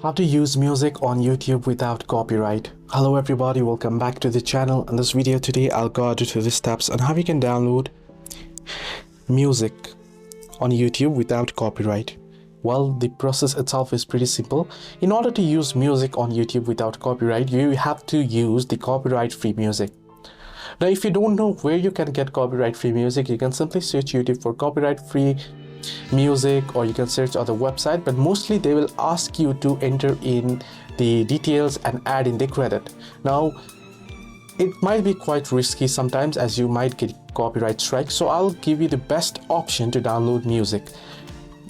How to use music on YouTube without copyright. Hello everybody, welcome back to the channel. In this video today I'll guide you through the steps on how you can download music on YouTube without copyright. Well, the process itself is pretty simple. In order to use music on YouTube without copyright, you have to use the copyright-free music. Now, if you don't know where you can get copyright-free music, you can simply search YouTube for copyright-free music, or you can search on the website, but mostly they will ask you to enter in the details and add in the credit. Now, it might be quite risky sometimes as you might get copyright strike, so I'll give you the best option to download music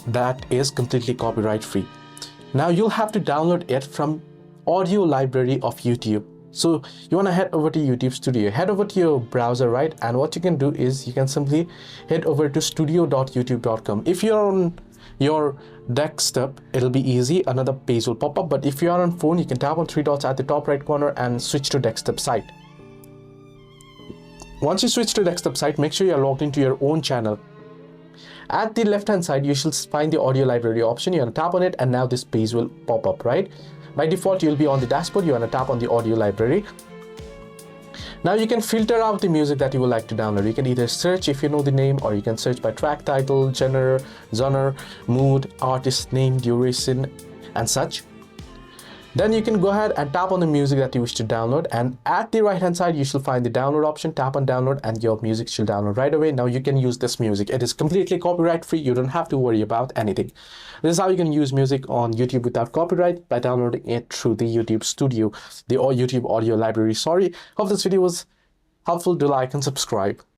that is completely copyright free. Now you'll have to download it from audio library of YouTube. So you want to head over to YouTube Studio, head over to your browser, right? And what you can do is you can simply head over to studio.youtube.com. If you're on your desktop, it'll be easy, another page will pop up, but if you are on phone, you can tap on three dots at the top right corner and switch to desktop site. Once you switch to desktop site, make sure you're logged into your own channel. At the left hand side, you should find the audio library option. You're going to tap on it and now this page will pop up, right? By default, you'll be on the dashboard. You want to tap on the audio library. Now you can filter out the music that you would like to download. You can either search if you know the name, or you can search by track title, genre, mood, artist name, duration, and such. Then you can go ahead and tap on the music that you wish to download, and at the right hand side you shall find the download option. Tap on download and your music shall download right away. Now you can use this music. It is completely copyright free. You don't have to worry about anything. This is how you can use music on YouTube without copyright, by downloading it through the YouTube Studio, the YouTube audio library. Hope this video was helpful. Do like and subscribe.